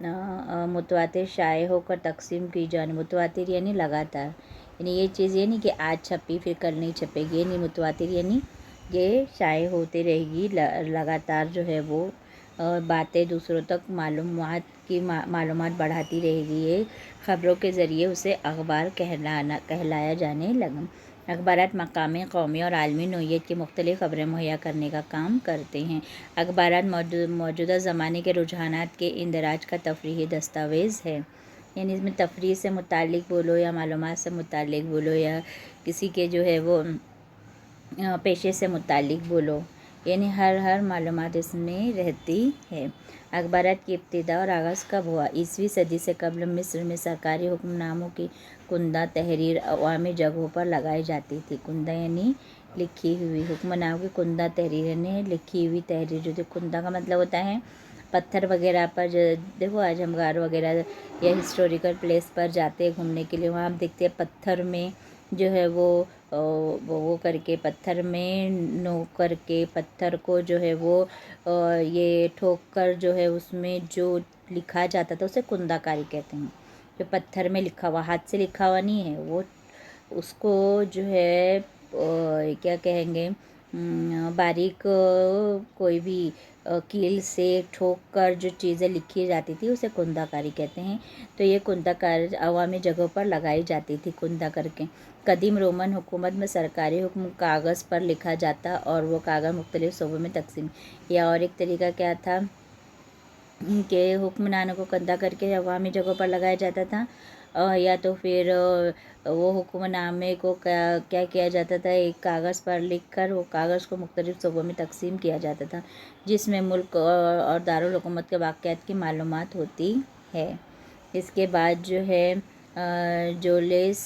متواتر شائع ہو کر تقسیم کی جانے. متواتر یعنی لگاتار، یعنی یہ چیز یہ نہیں کہ آج چھپی پھر کل نہیں چھپے گی، یہ نہیں. متواتر یعنی یہ شائع ہوتے رہے گی لگاتار، جو ہے وہ باتیں دوسروں تک معلومات بڑھاتی رہے گی. یہ خبروں کے ذریعے اسے اخبار کہلایا جانے لگا. اخبارات مقامی، قومی اور عالمی نوعیت کی مختلف خبریں مہیا کرنے کا کام کرتے ہیں. اخبارات موجودہ زمانے کے رجحانات کے اندراج کا تفریحی دستاویز ہے. یعنی اس میں تفریح سے متعلق بولو یا معلومات سے متعلق بولو یا کسی کے جو ہے وہ پیشے سے متعلق بولو، یعنی ہر معلومات اس میں رہتی ہے. اخبارات کی ابتدا اور آغاز کب ہوا؟ 20ویں صدی سے قبل مصر میں سرکاری حکم ناموں کی کندہ تحریر عوامی جگہوں پر لگائی جاتی تھی. کندہ یعنی لکھی ہوئی، حکم ناموں کی کندہ تحریر یعنی لکھی ہوئی تحریر. جو کندہ کا مطلب ہوتا ہے پتھر وغیرہ پر، جو دیکھو آج ہم غار وغیرہ یا ہسٹوریکل پلیس پر جاتے ہیں گھومنے کے لیے، وہاں ہم دیکھتے ہیں پتھر میں جو ہے وہ کر کے، پتھر میں نو کر کے، پتھر کو جو ہے وہ یہ ٹھوک کر جو ہے اس میں جو لکھا جاتا تھا اسے کندہ کاری کہتے ہیں. جو پتھر میں لکھا ہوا، ہاتھ سے لکھا ہوا نہیں ہے وہ، اس کو جو ہے کیا کہیں گے، باریک کوئی بھی کیل سے ٹھوک کر جو چیزیں لکھی جاتی تھی اسے کندہ کاری کہتے ہیں. تو یہ کندہ کاری عوامی جگہوں پر لگائی جاتی تھی کندہ کر کے. قدیم رومن حکومت میں سرکاری حکم کاغذ پر لکھا جاتا اور وہ کاغذ مختلف صوبوں میں تقسیم. یا اور ایک طریقہ کیا تھا کہ حکمرانوں کو کندہ کر کے عوامی جگہوں پر لگایا جاتا تھا، یا تو پھر وہ حکم نامے کو کیا کیا جاتا تھا، ایک کاغذ پر لکھ کر وہ کاغذ کو مختلف صوبوں میں تقسیم کیا جاتا تھا جس میں ملک اور دارالحکومت کے واقعات کی معلومات ہوتی ہے. اس کے بعد جو ہے جولیس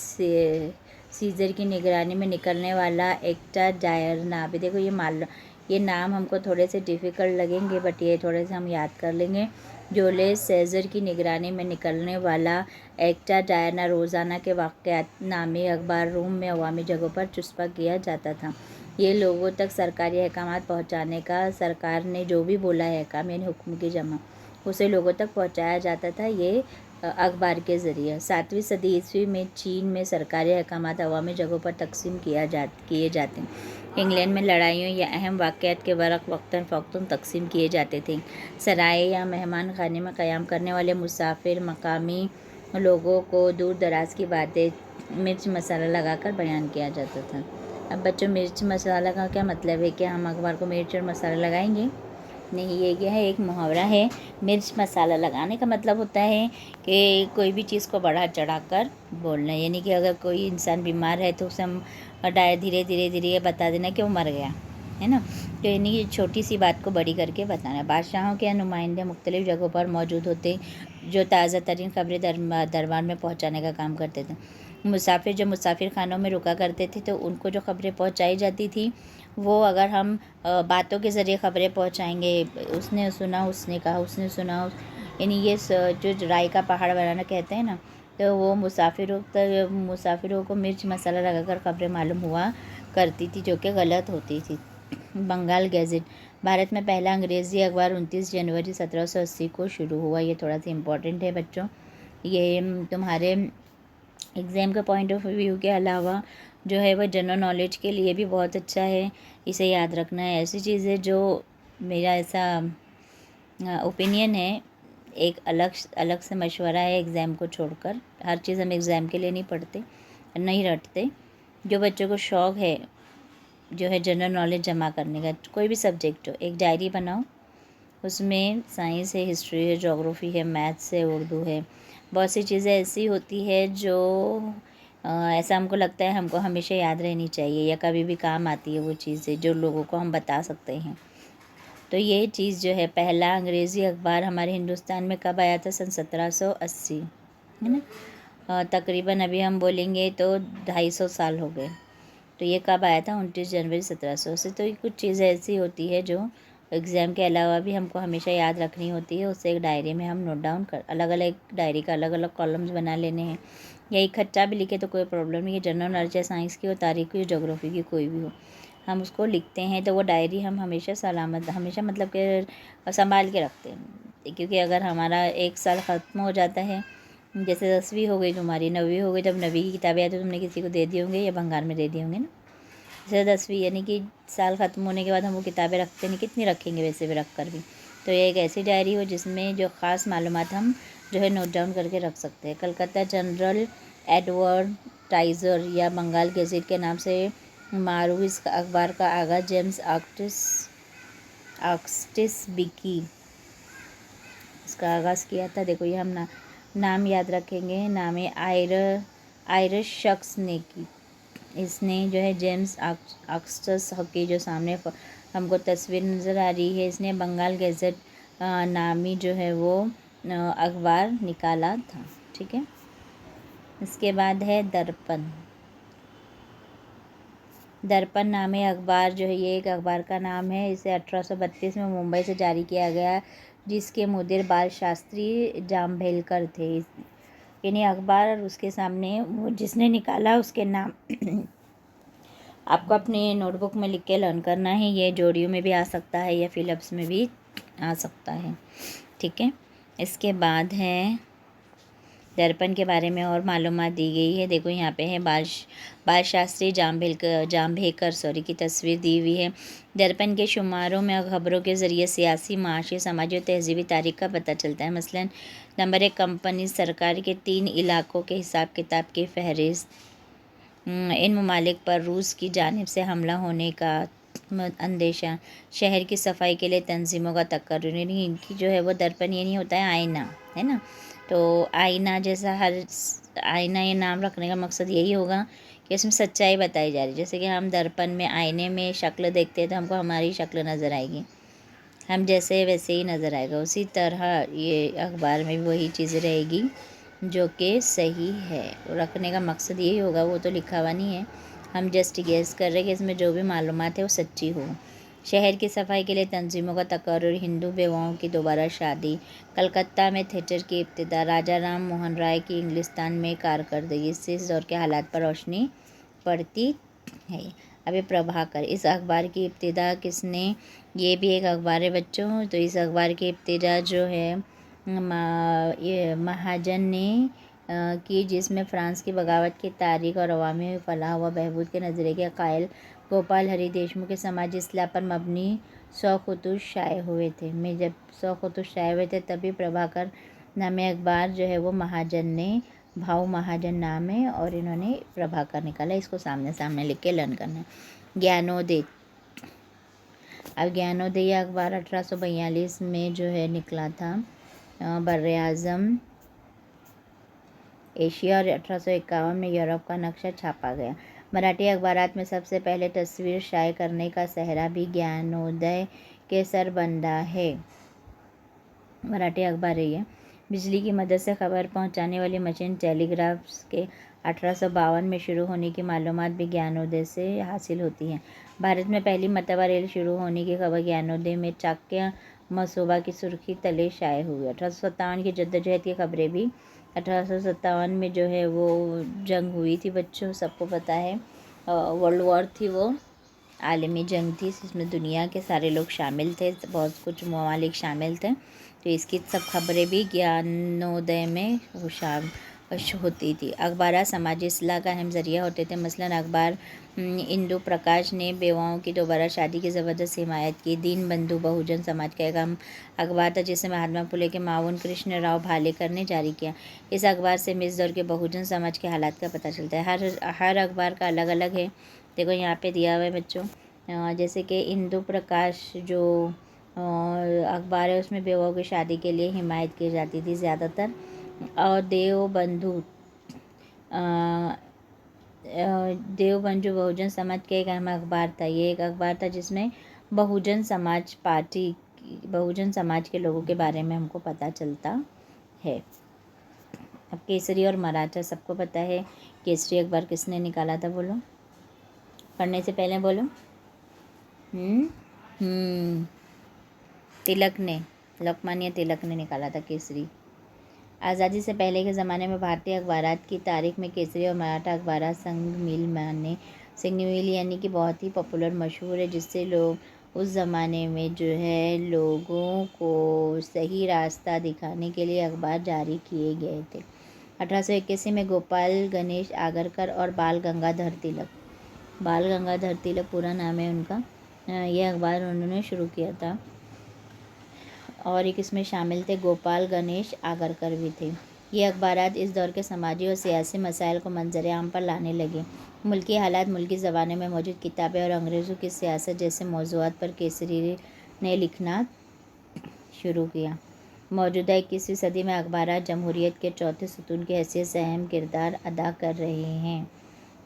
سیزر کی نگرانی میں نکلنے والا ایکٹا ڈائرنا. بھی دیکھو یہ نام ہم کو تھوڑے سے ڈیفیکلٹ لگیں گے بٹ یہ تھوڑے سے ہم یاد کر لیں گے. جولیس سیزر کی نگرانی میں نکلنے والا ایکٹا ڈائرنا روزانہ کے واقعات نامی اخبار روم میں عوامی جگہوں پر چسپاں کیا جاتا تھا. یہ لوگوں تک سرکاری احکامات پہنچانے کا، سرکار نے جو بھی بولا ہے احکام یعنی حکم کی جمع، اسے لوگوں تک پہنچایا جاتا تھا یہ اخبار کے ذریعے. 7ویں صدی عیسوی میں چین میں سرکاری احکامات عوامی جگہوں پر تقسیم کیے جاتے. انگلینڈ میں لڑائیوں یا اہم واقعات کے ورق وقتاً فوقتاً تقسیم کیے جاتے تھے. سرائے یا مہمان خانے میں قیام کرنے والے مسافر مقامی لوگوں کو دور دراز کی باتیں مرچ مسالہ لگا کر بیان کیا جاتا تھا. اب بچوں، مرچ مسالہ کا کیا مطلب ہے؟ کہ ہم اخبار کو مرچ اور مسالہ لگائیں گے؟ نہیں، یہ کیا ہے، ایک محاورہ ہے. مرچ مسالہ لگانے کا مطلب ہوتا ہے کہ کوئی بھی چیز کو بڑھا چڑھا کر بولنا. یعنی کہ اگر کوئی انسان بیمار ہے تو اسے ہم دھیرے دھیرے یہ بتا دینا کہ وہ مر گیا ہے نا. تو یعنی یہ چھوٹی سی بات کو بڑی کر کے بتانا. بادشاہوں کے نمائندے مختلف جگہوں پر موجود ہوتے جو تازہ ترین خبریں دربار میں پہنچانے کا کام کرتے تھے. مسافر جو مسافر خانوں میں رکا کرتے تھے تو ان کو جو خبریں پہنچائی جاتی تھی وہ، اگر ہم باتوں کے ذریعے خبریں پہنچائیں گے، اس نے سنا، اس نے کہا، اس نے سنا، یعنی یہ جو رائے کا پہاڑ بنانا کہتے ہیں نا، تو وہ مسافروں کو مرچ مسالہ لگا کر خبریں معلوم ہوا کرتی تھی جو کہ غلط ہوتی تھی. بنگال گیزٹ بھارت میں پہلا انگریزی اخبار 29 جنوری 1780 کو شروع ہوا. یہ تھوڑا سا امپورٹنٹ ہے بچوں. یہ تمہارے ایگزام کے پوائنٹ آف ویو کے علاوہ جو ہے وہ جنرل نالج کے لیے بھی بہت اچھا ہے. اسے یاد رکھنا ہے. ایسی چیز ہے جو میرا ایسا اوپینین ہے، ایک الگ سے مشورہ ہے ایگزام کو چھوڑ کر. ہر چیز ہم ایگزام کے لیے نہیں پڑھتے، نہیں رٹتے. جو بچوں کو شوق ہے جو ہے جنرل نالج جمع کرنے کا، کوئی بھی سبجیکٹ ہو، ایک ڈائری بناؤ. اس میں سائنس ہے، ہسٹری ہے، جغرافی ہے، میتھس ہے، اردو ہے. بہت سی چیزیں ایسی ہوتی ہے جو ایسا ہم کو لگتا ہے ہم کو ہمیشہ یاد رہنی چاہیے یا کبھی بھی کام آتی ہے وہ چیزیں جو لوگوں کو ہم بتا سکتے ہیں. تو یہ چیز جو ہے، پہلا انگریزی اخبار ہمارے ہندوستان میں کب آیا تھا؟ سن 1780 ہے نا. تقریباً ابھی ہم بولیں گے تو 250 سال ہو گئے. تو یہ کب آیا تھا؟ 29 جنوری 1780. تو یہ کچھ چیزیں ایسی ہوتی ہے جو ایگزام کے علاوہ بھی ہم کو ہمیشہ یاد رکھنی ہوتی ہے. اسے ایک ڈائری میں ہم نوٹ ڈاؤن الگ الگ ڈائری کا الگ الگ کالمز بنا لینے ہیں، یا اکٹھا بھی لکھے تو کوئی پرابلم نہیں ہے. جنرل نالج ہے، سائنس کی ہو، تاریخ کی ہو، جغرافی کی کوئی بھی ہو، ہم اس کو لکھتے ہیں تو وہ ڈائری ہم ہمیشہ مطلب کہ سنبھال کے رکھتے ہیں. کیونکہ اگر ہمارا 1 سال ختم ہو جاتا ہے، جیسے 10ویں ہو گئی تمہاری، 9ویں ہو گئی، جب 9ویں کی کتابیں آئی تو تم نے کسی کو دے دی ہوں گے یا بھنگار میں دے دی ہوں گے نا. جیسے 10ویں یعنی کہ سال ختم ہونے کے بعد ہم وہ کتابیں رکھتے نہیں، کتنی رکھیں گے ویسے بھی رکھ کر بھی. تو یہ ایک ایسی ڈائری ہو جس میں جو خاص معلومات ہم جو ہے نوٹ ڈاؤن کر کے رکھ سکتے ہیں. کلکتہ جنرل ایڈورٹائزر یا بنگال گیزٹ کے نام سے معروف اس اخبار کا آغاز جیمز آگسٹس بیکی اس کا آغاز کیا تھا. دیکھو یہ ہم نام یاد رکھیں گے. نام آئرش شخص نے کی. اس نے جو ہے جیمز آگسٹس کی جو سامنے ہم کو تصویر نظر آ رہی ہے، اس نے بنگال گیزٹ نامی جو ہے وہ اخبار نکالا تھا. ٹھیک ہے. اس کے بعد ہے درپن نامی اخبار جو ہے یہ ایک اخبار کا نام ہے. اسے 1832 میں ممبئی سے جاری کیا گیا، جس کے مدیر بال شاستری جامبھیلکر تھے. یعنی اخبار اور اس کے سامنے وہ جس نے نکالا اس کے نام آپ کو اپنے نوٹ بک میں لکھ کے لرن کرنا ہے. یہ جوڑیوں میں بھی آ سکتا ہے یا فلپس میں بھی آ سکتا ہے. ٹھیک ہے. اس کے بعد ہے درپن کے بارے میں اور معلومات دی گئی ہے. دیکھو یہاں پہ ہے بال شاستری جامبھیکر کی تصویر دی ہوئی ہے. درپن کے شماروں میں خبروں کے ذریعے سیاسی، معاشی، سماجی اور تہذیبی تاریخ کا پتہ چلتا ہے. مثلاً نمبر 1 کمپنی سرکار کے 3 علاقوں کے حساب کتاب کی فہرست. ان ممالک پر روس کی جانب سے حملہ ہونے کا اندیشہ. شہر کی صفائی کے لیے تنظیموں کا تقرر. یعنی ان کی جو ہے وہ درپن یہ نہیں ہوتا ہے آئینہ ہے نا. تو آئینہ جیسا ہر آئینہ یہ نام رکھنے کا مقصد یہی ہوگا کہ اس میں سچائی بتائی جا رہی ہے. جیسے کہ ہم درپن میں آئینے میں شکل دیکھتے ہیں تو ہم کو ہماری شکل نظر آئے گی، ہم جیسے ویسے ہی نظر آئے گا. اسی طرح یہ اخبار میں بھی وہی چیز رہے گی جو کہ صحیح ہے. رکھنے کا مقصد یہی ہوگا، وہ تو لکھا ہوا نہیں ہے، ہم جسٹ گیس کر رہے کہ اس میں جو بھی معلومات ہے وہ سچی ہو. شہر کی صفائی کے لیے تنظیموں کا تقرر. ہندو بیواؤں کی دوبارہ شادی. کلکتہ میں تھیٹر کی ابتدا. راجا رام موہن رائے کی انگلستان میں کارکردگی. اس سے اس دور کے حالات پر روشنی پڑتی ہے. ابھی پربھاکر. اس اخبار کی ابتدا کس نے؟ یہ بھی ایک اخبار ہے بچوں. تو اس اخبار کی ابتدا جو ہے مہاجن نے کی، جس میں فرانس کی بغاوت کی تاریخ اور عوامی فلاح و بہبود کے نظریے کے قائل گوپال ہری دیشمکھ کے سماجی اصلاح پر مبنی 100 خطوط شائع ہوئے تھے. جب 100 خطوط شائع ہوئے تھے تبھی پربھاکر نامی اخبار جو ہے وہ مہاجن نے، بھاؤ مہاجن نام ہے اور انہوں نے پربھاکر نکالا. اس کو سامنے لکھ کے لرن کرنا ہے. گیانودے. اب گیانودے یہ اخبار 1842 میں جو ہے نکلا تھا. بر اعظم ایشیا اور 1851 میں یورپ کا نقشہ چھاپا گیا. مراٹھی اخبارات میں سب سے پہلے تصویر شائع کرنے کا سہرا بھی گیانودے کے سربندہ ہے. مراٹھی اخبار ہے یہ. بجلی کی مدد سے خبر پہنچانے والی مشین ٹیلی گراف کے 1852 میں شروع ہونے کی معلومات بھی گیانودے سے حاصل ہوتی ہیں. بھارت میں پہلی مرتبہ ریل شروع ہونے کی خبر گیانودے میں چاکیہ مصوبہ کی سرخی تلے شائع ہوئی. 1857 کی جدوجہد کی خبریں بھی. 1857 میں جو ہے وہ جنگ ہوئی تھی بچوں، سب کو پتہ ہے. ورلڈ وار تھی، وہ عالمی جنگ تھی، اس میں دنیا کے سارے لوگ شامل تھے، بہت کچھ ممالک شامل تھے. تو اس کی سب خبریں بھی گیانودے میں ہوتی تھی. اخبارات سماجی اصلاح کا اہم ذریعہ ہوتے تھے. مثلاً اخبار اندو پرکاش نے بیواؤں کی دوبارہ شادی کی زبردست حمایت کی. دین بندھو بہوجن سماج کا ایک اہم اخبار تھا جسے مہاتما پھولے کے معاون کرشن راؤ بھالیکر نے جاری کیا. اس اخبار سے اس دور کے بہوجن سماج کے حالات کا پتہ چلتا ہے. ہر اخبار کا الگ الگ ہے. دیکھو یہاں پہ دیا ہوا ہے بچوں. جیسے کہ اندو پرکاش جو اخبار ہے اس میں بیواؤں کی شادی کے لیے حمایت کی جاتی تھی زیادہ تر. اور دیوبندھو بہوجن سماج کا ایک اہم اخبار تھا. یہ ایک اخبار تھا جس میں بہوجن سماج کے لوگوں کے بارے میں ہم کو پتہ چلتا ہے. اب کیسری اور مراٹھا سب کو پتہ ہے. کیسری اخبار کس نے نکالا تھا بولو، پڑھنے سے پہلے بولو. تلک نے، لوکمانیہ تلک نے نکالا تھا کیسری. آزادی سے پہلے کے زمانے میں بھارتی اخبارات کی تاریخ میں کیسری اور مراٹھا اخبارات سنگ میل یعنی کہ بہت ہی پاپولر مشہور ہے، جس سے اس زمانے میں جو ہے لوگوں کو صحیح راستہ دکھانے کے لیے اخبار جاری کیے گئے تھے۔ 1881 میں گوپال گنیش آگرکر اور بال گنگادھر تلک پورا نام ہے ان کا، یہ اخبار انہوں نے شروع کیا تھا، اور ایک اس میں شامل تھے گوپال گنیش آگرکر بھی تھے۔ یہ اخبارات اس دور کے سماجی اور سیاسی مسائل کو منظر عام پر لانے لگے۔ ملکی حالات، ملکی زبانوں میں موجود کتابیں اور انگریزوں کی سیاست جیسے موضوعات پر کیسری نے لکھنا شروع کیا۔ موجودہ 21ویں صدی میں اخبارات جمہوریت کے چوتھے ستون کی حیثیت سے اہم کردار ادا کر رہے ہیں،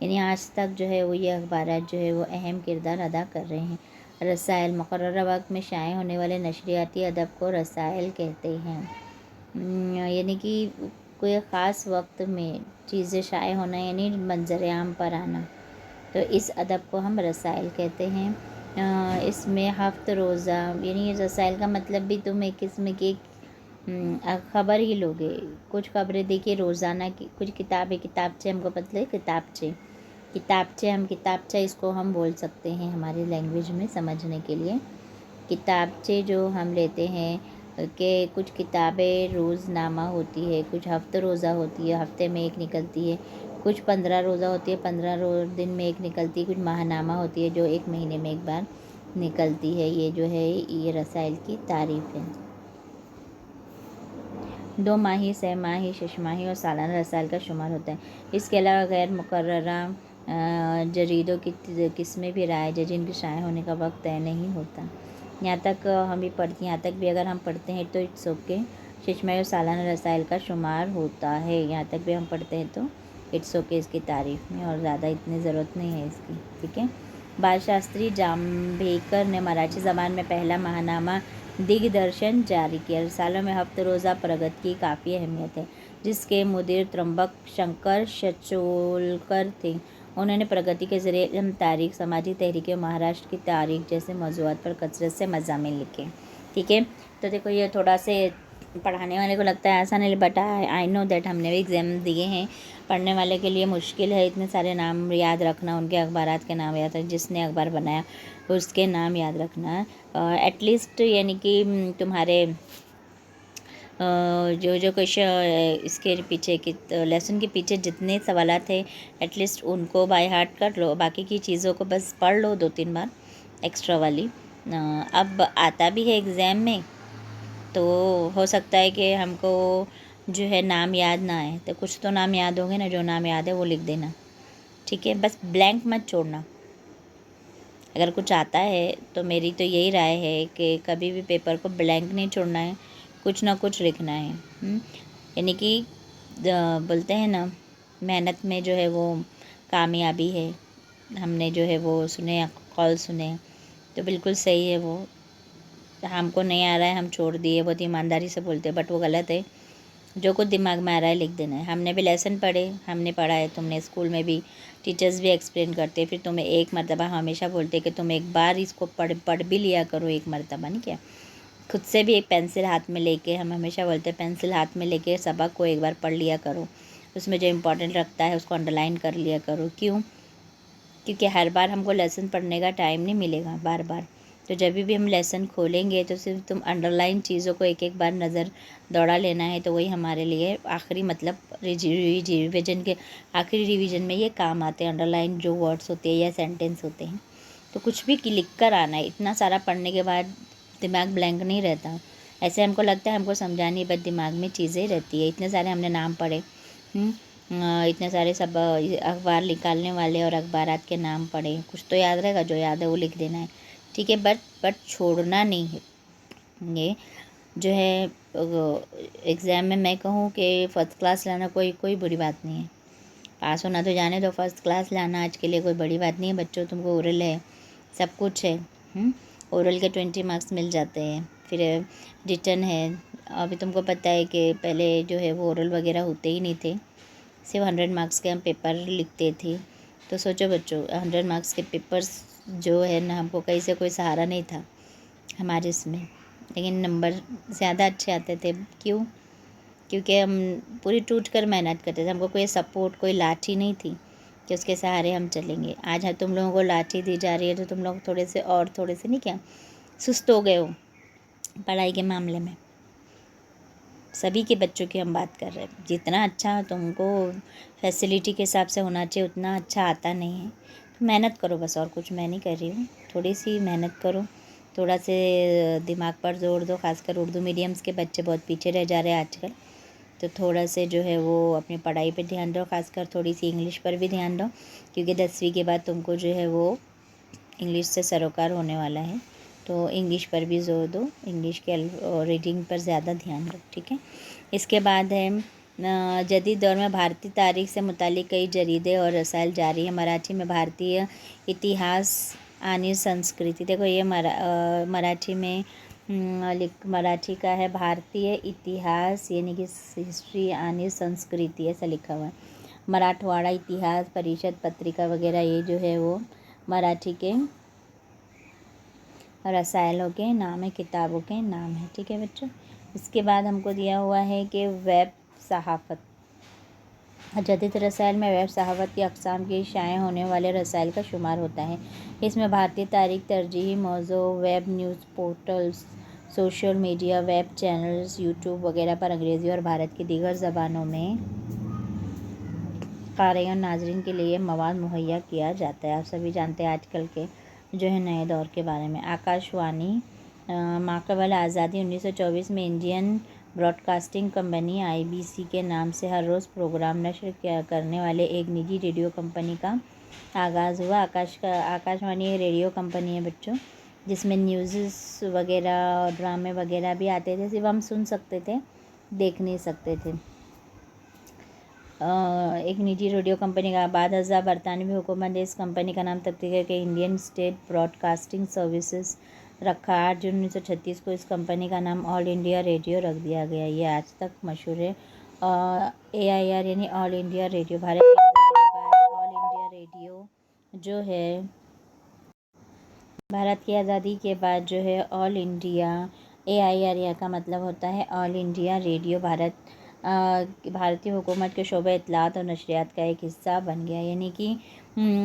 یعنی آج تک جو ہے وہ یہ اخبارات جو ہے وہ اہم کردار ادا کر رہے ہیں۔ رسائل، مقررہ وقت میں شائع ہونے والے نشریاتی ادب کو رسائل کہتے ہیں، یعنی کہ کوئی خاص وقت میں چیزیں شائع ہونا یعنی منظر عام پر آنا، تو اس ادب کو ہم رسائل کہتے ہیں۔ اس میں ہفت روزہ، یعنی یہ رسائل کا مطلب بھی تم ایک قسم کی خبر ہی لوگے، کچھ خبریں دیکھیے روزانہ کی، کچھ کتابچے ہم کو پتہ ہے کتابچہ اس کو ہم بول سکتے ہیں ہماری لینگویج میں سمجھنے کے لیے۔ کتابچے جو ہم لیتے ہیں کہ کچھ کتابیں روز نامہ ہوتی ہے، کچھ ہفتہ روزہ ہوتی ہے، ہفتے میں ایک نکلتی ہے، کچھ 15 روزہ ہوتی ہے، 15 دن میں ایک نکلتی ہے، کچھ ماہ نامہ ہوتی ہے جو ایک مہینے میں ایک بار نکلتی ہے۔ یہ جو ہے یہ رسائل کی تعریف ہے۔ 2 ماہی، 6 ماہی، 6 ماہی اور سالانہ رسائل کا شمار ہوتا ہے۔ اس کے علاوہ غیر مقررہ جریدوں کی قسمیں بھی رائج ہیں جن کے شائع ہونے کا وقت طے نہیں ہوتا۔ یہاں تک یہاں تک بھی اگر ہم پڑھتے ہیں تو اٹس اوکے، 6 ماہی اور سالانہ رسائل کا شمار ہوتا ہے، یہاں تک بھی ہم پڑھتے ہیں تو اٹس اوکے اس کی تعریف میں، اور زیادہ اتنی ضرورت نہیں ہے اس کی، ٹھیک ہے۔ بال شاستری جامبھیکر نے مراٹھی زبان میں پہلا ماہ نامہ دگ درشن جاری کیا۔ رسالوں میں ہفتہ روزہ پرگتی کی کافی اہمیت ہے، جس کے مدیر ترمبک شنکر شچولکر تھے۔ انہوں نے پرگتی کے ذریعے علم، تاریخ، سماجی تحریکیں اور مہاراشٹر کی تاریخ جیسے موضوعات پر کثرت سے مضامین لکھے، ٹھیک ہے۔ تو دیکھو یہ تھوڑا سے پڑھانے والے کو لگتا ہے آسان ہے، بٹ آئی نو دیٹ ہم نے بھی ایگزام دیے ہیں، پڑھنے والے کے لیے مشکل ہے اتنے سارے نام یاد رکھنا، ان کے اخبارات کے نام یاد رکھنا، جس نے اخبار بنایا اس کے نام یاد رکھنا، ایٹ لیسٹ یعنی کہ تمہارے جو اس کے پیچھے لیسن کے پیچھے جتنے سوالات ہیں ایٹ لیسٹ ان کو بائی ہارٹ کر لو، باقی کی چیزوں کو بس پڑھ لو 2-3 بار ایکسٹرا والی۔ اب آتا بھی ہے ایگزام میں تو ہو سکتا ہے کہ ہم کو جو ہے نام یاد نہ آئے، تو کچھ تو نام یاد ہوں گے نا، جو نام یاد ہے وہ لکھ دینا، ٹھیک ہے۔ بس بلینک مت چھوڑنا، اگر کچھ آتا ہے تو میری تو یہی رائے ہے کہ کبھی بھی پیپر کو بلینک نہیں چھوڑنا ہے، کچھ نہ کچھ لکھنا ہے، یعنی کہ بولتے ہیں نا محنت میں جو ہے وہ کامیابی ہے، ہم نے جو ہے وہ سنے قول سنے تو بالکل صحیح ہے، وہ ہم کو نہیں آ رہا ہے ہم چھوڑ دیے، بہت ایمانداری سے بولتے ہیں، بٹ وہ غلط ہے، جو کچھ دماغ میں آ رہا ہے لکھ دینا ہے۔ ہم نے بھی لیسن پڑھے، ہم نے پڑھا ہے، تم نے اسکول میں بھی ٹیچرز بھی ایکسپلین کرتے، پھر تمہیں ایک مرتبہ ہمیشہ بولتے کہ تم ایک بار اس کو پڑھ بھی لیا کرو، ایک مرتبہ نہیں کیا، خود سے بھی ایک پینسل ہاتھ میں لے کے، ہم ہمیشہ بولتے ہیں پینسل ہاتھ میں لے کے سبق کو ایک بار پڑھ لیا کرو، اس میں جو امپورٹنٹ رکھتا ہے اس کو انڈرلائن کر لیا کرو۔ کیونکہ ہر بار ہم کو لیسن پڑھنے کا ٹائم نہیں ملے گا بار بار، تو جب بھی ہم لیسن کھولیں گے تو صرف تم انڈرلائن چیزوں کو ایک بار نظر دوڑا لینا ہے، تو وہی ہمارے لیے آخری مطلب ریویژن کے آخری ریویژن میں یہ کام آتے ہیں، انڈرلائن جو ورڈس ہوتے ہیں یا سینٹینس ہوتے ہیں، تو کچھ بھی لکھ کر آنا ہے، اتنا سارا پڑھنے کے بعد دماغ بلینک نہیں رہتا، ایسے ہم کو لگتا ہے ہم کو سمجھانی، بٹ دماغ میں چیزیں رہتی ہے، اتنے سارے ہم نے نام پڑھے، اتنے سارے سب اخبار نکالنے والے اور اخبارات کے نام پڑھے، کچھ تو یاد رہے گا، جو یاد ہے وہ لکھ دینا ہے، ٹھیک ہے، بٹ چھوڑنا نہیں ہے۔ یہ جو ہے ایگزام میں کہوں کہ فرسٹ کلاس لانا کوئی بری بات نہیں ہے، پاس ہونا تو جانے دو، فرسٹ کلاس لانا آج کے لیے کوئی بڑی بات نہیں ہے بچوں، تم کو اورل ہے، سب کچھ ہے، اورل کے 20 مارکس مل جاتے ہیں، پھر ریٹن ہے، ابھی تم کو پتہ ہے کہ پہلے جو ہے وہ اورل وغیرہ ہوتے ہی نہیں تھے، صرف 100 مارکس کے ہم پیپر لکھتے تھے، تو سوچو بچوں 100 مارکس کے پیپرز جو ہے نا، ہم کو کہیں سے کوئی سہارا نہیں تھا ہمارے اس میں، لیکن نمبر زیادہ اچھے آتے تھے، کیونکہ ہم پوری ٹوٹ کر محنت کرتے تھے، ہم کو کوئی سپورٹ، کوئی لاٹھی نہیں تھی، کہ اس کے سہارے ہم چلیں گے. آج تم لوگوں کو لاٹھی دی جا رہی ہے تو تم لوگ تھوڑے سے نہیں کیا سست ہو گئے ہو پڑھائی کے معاملے میں. سبھی کے بچوں کی ہم بات کر رہے ہیں. جتنا اچھا تم کو فیسلٹی کے حساب سے ہونا چاہیے اتنا اچھا آتا نہیں ہے. تو محنت کرو بس، اور کچھ میں نہیں کر رہی ہوں. تھوڑی سی محنت کرو، تھوڑا سے دماغ پر زور دو. خاص کر اردو میڈیمس کے بچے بہت پیچھے رہ جا رہے ہیں آج کل. تو تھوڑا سے جو ہے وہ اپنی پڑھائی پہ دھیان دو. خاص کر تھوڑی سی انگلش پر بھی دھیان دو، کیونکہ 10ویں کے بعد تم کو جو ہے وہ انگلش سے سروکار ہونے والا ہے. تو انگلش پر بھی زور دو، انگلش کے ریڈنگ پر زیادہ دھیان دو. ٹھیک ہے. اس کے بعد ہے جدید دور میں بھارتی تاریخ سے متعلق کئی جریدے اور رسائل جاری ہیں. مراٹھی میں بھارتیہ اتہاس آنی سنسکرتی. دیکھو یہ مراٹھی میں مراٹھی کا ہے بھارتیہ اتہاس یعنی کہ ہسٹری آنی سنسکرتی ایسا لکھا ہوا ہے. مراٹھواڑا اتہاس پریشد پتریکا وغیرہ یہ جو ہے وہ مراٹھی کے رسائلوں کے نام ہے، کتابوں کے نام ہے. ٹھیک ہے بچوں. اس کے بعد ہم کو دیا ہوا ہے کہ ویب صحافت. جدید رسائل میں ویب صحافت کی اقسام کے شائع ہونے والے رسائل کا شمار ہوتا ہے. اس میں بھارتی تاریخ، ترجیحی موضوع، web news portals, social media, web channels, YouTube وغیرہ پر انگریزی اور بھارت کی دیگر زبانوں میں قارئین اور ناظرین کے لیے مواد مہیا کیا جاتا ہے. آپ سبھی جانتے ہیں آج کل کے جو ہے نئے دور کے بارے میں. آکاش وانی ماقبل آزادی 1924 میں Indian broadcasting company IBC کے نام سے ہر روز پروگرام نشر کرنے والے ایک نجی ریڈیو کمپنی کا آغاز ہوا. آکاش وانی ایک ریڈیو کمپنی ہے بچوں، جس میں نیوزز وغیرہ ڈرامے وغیرہ بھی آتے تھے. صرف ہم سن سکتے تھے، دیکھ نہیں سکتے تھے. ایک نجی ریڈیو کمپنی کا بعد ازاں برطانوی حکومت نے اس کمپنی کا نام تبدیل کر کے Indian state broadcasting services رکھا. 8 جون 1936 کو اس کمپنی کا نام آل انڈیا ریڈیو رکھ دیا گیا. یہ آج تک مشہور ہے. AIR یعنی آل انڈیا ریڈیو. بھارت کی آزادی کے بعد آل انڈیا ریڈیو جو ہے بھارت کی آزادی کے بعد جو ہے آل انڈیا AIR کا مطلب ہوتا ہے آل انڈیا ریڈیو بھارتی حکومت کے شعبہ اطلاعات اور نشریات کا ایک حصہ بن گیا. یعنی کہ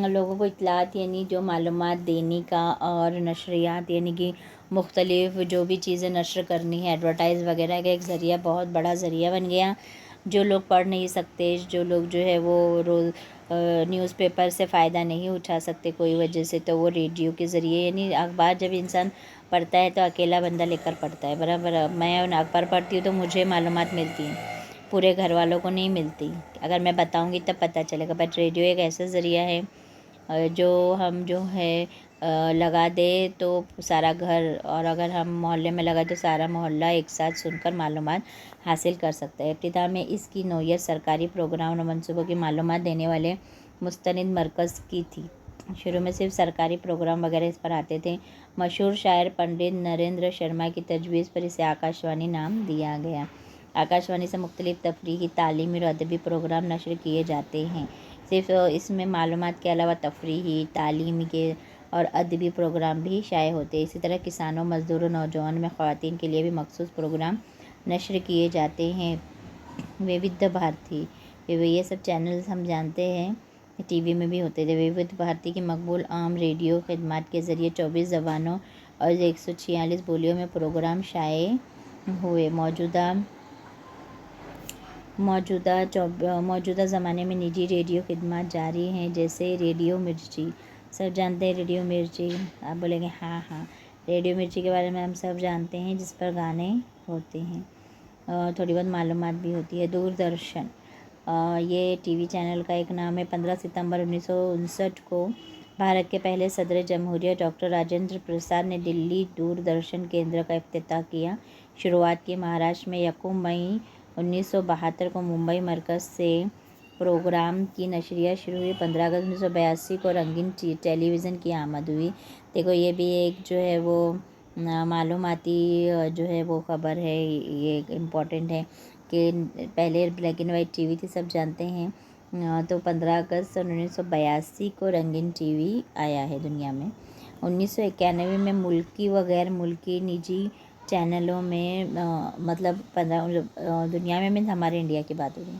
لوگوں کو اطلاعات یعنی جو معلومات دینے کا، اور نشریات یعنی کہ مختلف جو بھی چیزیں نشر کرنی ہے، ایڈورٹائز وغیرہ کا ایک ذریعہ، بہت بڑا ذریعہ بن گیا. جو لوگ پڑھ نہیں سکتے، جو لوگ جو ہے وہ نیوز پیپر سے فائدہ نہیں اٹھا سکتے کوئی وجہ سے، تو وہ ریڈیو کے ذریعے یعنی اخبار جب انسان پڑھتا ہے تو اکیلا بندہ لے کر پڑھتا ہے. برابر میں اخبار پڑھتی ہوں تو مجھے معلومات ملتی ہیں، پورے گھر والوں کو نہیں ملتی. اگر میں بتاؤں گی تب پتہ چلے گا. بٹ ریڈیو ایک ایسا ذریعہ ہے جو ہم جو ہے لگا دے تو سارا گھر، اور اگر ہم محلے میں لگا تو سارا محلہ ایک ساتھ سن کر معلومات حاصل کر سکتا ہے. ابتدا میں اس کی نوعیت سرکاری پروگرام اور منصوبوں کی معلومات دینے والے مستند مرکز کی تھی. شروع میں صرف سرکاری پروگرام وغیرہ اس پر آتے تھے. مشہور شاعر پنڈت نریندر شرما کی تجویز پر اسے آکاش وانی نام دیا گیا. آکاش وانی سے مختلف تفریحی، تعلیمی اور ادبی پروگرام نشر کیے جاتے ہیں. صرف اس میں معلومات کے علاوہ تفریحی، تعلیمی کے اور ادبی پروگرام بھی شائع ہوتے ہیں. اسی طرح کسانوں، مزدوروں، نوجوانوں میں خواتین کے لیے بھی مخصوص پروگرام نشر کیے جاتے ہیں. وودھ بھارتی، یہ سب چینلز ہم جانتے ہیں TV میں بھی ہوتے تھے. وودھ بھارتی کی مقبول عام ریڈیو خدمات کے ذریعے 24 زبانوں اور 146 بولیوں میں پروگرام شائع ہوئے. موجودہ زمانے میں نجی ریڈیو خدمات جاری ہیں، جیسے ریڈیو مرچی. سب جانتے ہیں ریڈیو مرچی. آپ بولیں گے ہاں ریڈیو مرچی کے بارے میں ہم سب جانتے ہیں، جس پر گانے ہوتے ہیں، تھوڑی بہت معلومات بھی ہوتی ہے. دوردرشن یہ TV چینل کا ایک نام ہے. 15 ستمبر 1959 کو بھارت کے پہلے صدر جمہوریہ ڈاکٹر راجندر پرساد نے دلی دوردرشن کیندر کا افتتاح کیا. شروعات کی مہاراشٹر میں. 1 مئی 1972 کو ممبئی مرکز سے پروگرام کی نشریات شروع ہوئی. 15 اگست 1982 کو رنگین ٹیلی ویژن کی آمد ہوئی. دیکھو یہ بھی ایک جو ہے وہ معلوماتی جو ہے وہ خبر ہے. یہ امپورٹنٹ ہے کہ پہلے بلیک اینڈ وائٹ TV تھی، سب جانتے ہیں. تو 15 اگست 1982 کو رنگین TV آیا ہے دنیا میں. 1991 میں ملکی و غیر ملکی نجی چینلوں میں مطلب دنیا میں ہمارے انڈیا کی بات ہو رہی ہے.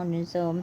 1900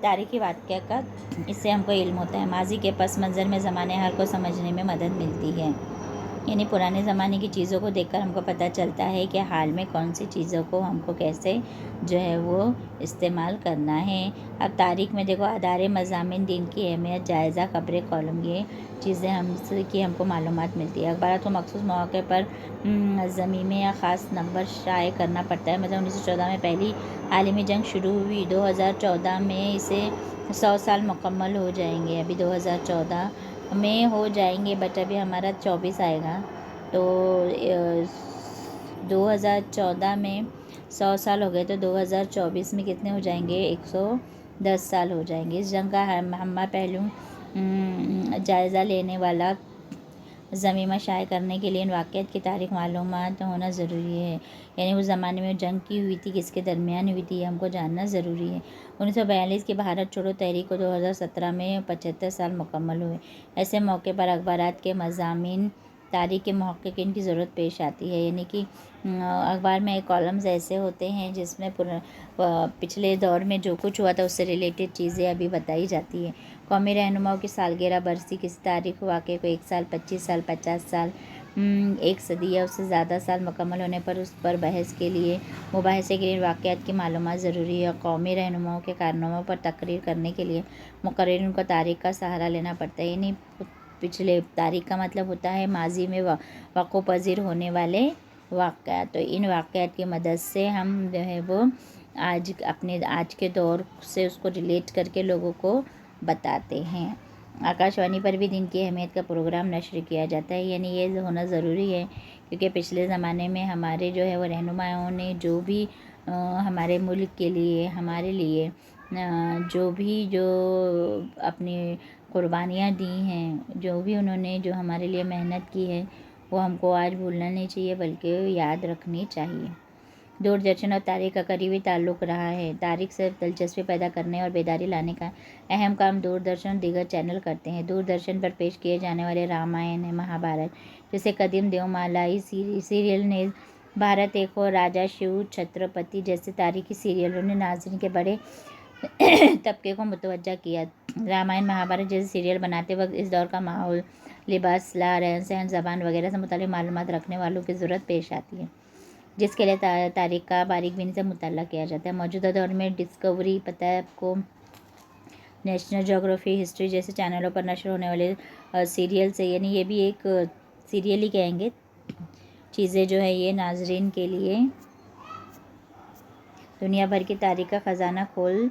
تاریخی واقعہ کا اس سے ہم کو علم ہوتا ہے. ماضی کے پس منظر میں زمانے حال کو سمجھنے میں مدد ملتی ہے. یعنی پرانے زمانے کی چیزوں کو دیکھ کر ہم کو پتہ چلتا ہے کہ حال میں کون سی چیزوں کو ہم کو کیسے جو ہے وہ استعمال کرنا ہے. اب تاریخ میں دیکھو ادارے، مضامین، دین کی اہمیت، جائزہ، خبریں، کالم، یہ چیزیں ہم کو معلومات ملتی ہے. اخبارات کو مخصوص مواقع پر ضمیمے یا خاص نمبر شائع کرنا پڑتا ہے. مثلا 1914 میں پہلی عالمی جنگ شروع ہوئی، 2014 میں اسے 100 سال مکمل ہو جائیں گے. ابھی 2014 میں ہو جائیں گے، بٹ ابھی ہمارا 24 آئے گا، تو 2014 میں 100 سال ہو گئے، تو 2024 میں کتنے ہو جائیں گے؟ 110 سال ہو جائیں گے. اس جنگ کا ہمہ پہلو جائزہ لینے والا ضمیمہ شائع کرنے کے لیے ان واقعات کی تاریخ معلومات ہونا ضروری ہے. یعنی اس زمانے میں جنگ کی ہوئی تھی، کس کے درمیان ہوئی تھی، یہ ہم کو جاننا ضروری ہے. 1942 کی بھارت چھوڑو تحریک کو 2017 میں 75 سال مکمل ہوئے. ایسے موقع پر اخبارات کے مضامین تاریخ کے محققین کی ضرورت پیش آتی ہے. یعنی کہ اخبار میں کالمز ایسے ہوتے ہیں جس میں پچھلے دور میں جو کچھ ہوا تھا اس سے ریلیٹڈ چیزیں ابھی بتائی جاتی ہیں. قومی رہنماؤں کی سالگرہ، برسی، کسی تاریخ واقعے کو 1 سال، 25 سال، 50 سال، 1 صدی یا اس سے زیادہ سال مکمل ہونے پر اس پر مباحثے کے لیے واقعات کی معلومات ضروری ہے. قومی رہنماؤں کے کارناموں پر تقریر کرنے کے لیے مقررین کو تاریخ کا سہارا لینا پڑتا ہے. یعنی پچھلے تاریخ کا مطلب ہوتا ہے ماضی میں وقوع پذیر ہونے والے واقعات. تو ان واقعات کی مدد سے ہم جو ہے وہ آج کے دور سے اس کو ریلیٹ کر کے لوگوں کو بتاتے ہیں. آکاشوانی پر بھی دین کی اہمیت کا پروگرام نشر کیا جاتا ہے. یعنی یہ ہونا ضروری ہے کیونکہ پچھلے زمانے میں ہمارے جو ہے وہ رہنماؤں نے جو بھی ہمارے ملک کے لیے، ہمارے لیے جو اپنی قربانیاں دی ہیں، جو بھی انہوں نے جو ہمارے لیے محنت کی ہے، وہ ہم کو آج بھولنا نہیں چاہیے بلکہ یاد رکھنی چاہیے. دوردرشن اور تاریخ کا قریبی تعلق رہا ہے. تاریخ سے دلچسپی پیدا کرنے اور بیداری لانے کا اہم کام دوردرشن اور دیگر چینل کرتے ہیں. دوردرشن پر پیش کیے جانے والے رامائن، مہابھارت جیسے قدیم دیومالائی سیریل نے بھارت ایک اور، راجا شیو چھترپتی جیسے تاریخی سیریلوں نے ناظرین کے بڑے طبقے کو متوجہ کیا. رامائن، مہابھارت جیسے سیریل بناتے وقت اس دور کا ماحول، لباس، رہن سہن، زبان وغیرہ سے متعلق معلومات رکھنے والوں کی ضرورت پیش آتی ہے، جس کے لیے تاریخ کا باریک بینی سے مطالعہ کیا جاتا ہے. موجودہ دور میں ڈسکوری، پتہ ہے آپ کو، نیشنل جیوگرافی، ہسٹری جیسے چینلوں پر نشر ہونے والے سیریل سے، یعنی یہ بھی ایک سیریل ہی کہیں گے، چیزیں جو ہے یہ ناظرین کے لیے دنیا بھر کی تاریخ کا خزانہ کھول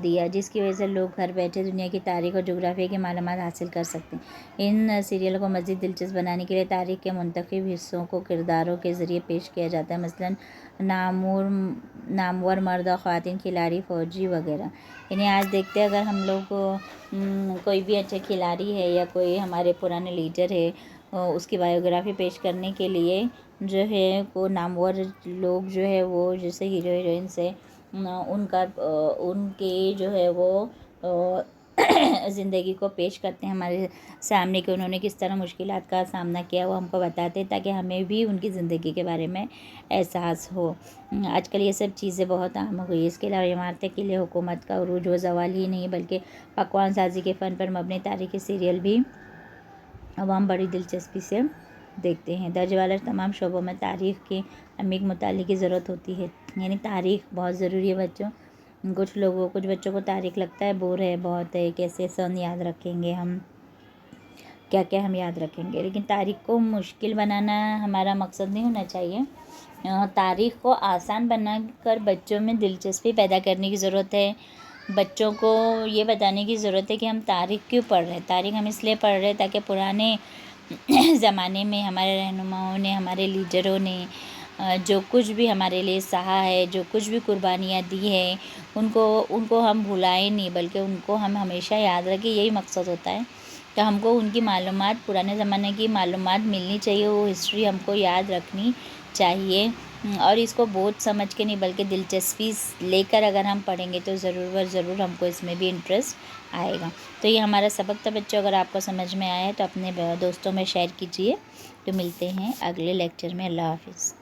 دیا، جس کی وجہ سے لوگ گھر بیٹھے دنیا کی تاریخ اور جغرافیہ کی معلومات حاصل کر سکتے ہیں. ان سیریلوں کو مزید دلچسپ بنانے کے لیے تاریخ کے منتخب حصوں کو کرداروں کے ذریعے پیش کیا جاتا ہے. مثلاً نامور مرد اور خواتین کھلاڑی، فوجی وغیرہ. یعنی آج دیکھتے ہیں اگر ہم لوگ کوئی بھی اچھے کھلاڑی ہے یا کوئی ہمارے پرانے لیڈر ہے، اس کی بایوگرافی پیش کرنے کے لیے جو ہے وہ نامور لوگ جو ہے وہ جیسے ہیرو ہیروئن سے ان کے جو ہے وہ زندگی کو پیش کرتے ہیں ہمارے سامنے کہ انہوں نے کس طرح مشکلات کا سامنا کیا، وہ ہم کو بتاتے ہیں تاکہ ہمیں بھی ان کی زندگی کے بارے میں احساس ہو. آج کل یہ سب چیزیں بہت عام ہو گئی ہے. اس کے علاوہ عمارتیں، قلعے، حکومت کا عروج و زوال ہی نہیں بلکہ پکوان سازی کے فن پر مبنی تاریخی سیریل بھی عوام بڑی دلچسپی سے دیکھتے ہیں. درج بالا تمام شعبوں میں تاریخ کے عمیق مطالعے کی ضرورت ہوتی ہے. یعنی تاریخ بہت ضروری ہے بچوں. کچھ بچوں کو تاریخ لگتا ہے بور ہے بہت ہے، کیسے سن یاد رکھیں گے ہم، کیا ہم یاد رکھیں گے. لیکن تاریخ کو مشکل بنانا ہمارا مقصد نہیں ہونا چاہیے. تاریخ کو آسان بنا کر بچوں میں دلچسپی پیدا کرنے کی ضرورت ہے. بچوں کو یہ بتانے کی ضرورت ہے کہ ہم تاریخ کیوں پڑھ رہے ہیں. تاریخ ہم اس لیے پڑھ رہے ہیں تاکہ پرانے زمانے میں ہمارے رہنماؤں نے، ہمارے لیڈروں نے جو کچھ بھی ہمارے لیے سہا ہے، جو کچھ بھی قربانیاں دی ہیں، ان کو ہم بھلائیں نہیں بلکہ ان کو ہم ہمیشہ یاد رکھیں. یہی مقصد ہوتا ہے کہ ہم کو ان کی معلومات، پرانے زمانے کی معلومات ملنی چاہیے، وہ ہسٹری ہم کو یاد رکھنی چاہیے، اور اس کو بوجھ سمجھ کے نہیں بلکہ دلچسپی لے کر اگر ہم پڑھیں گے تو ضرور ہم کو اس میں بھی انٹرسٹ آئے گا. تو یہ ہمارا سبق تھا بچوں. اگر آپ کو سمجھ میں آیا تو اپنے دوستوں میں شیئر کیجیے. تو ملتے ہیں اگلے لیکچر میں. اللہ حافظ.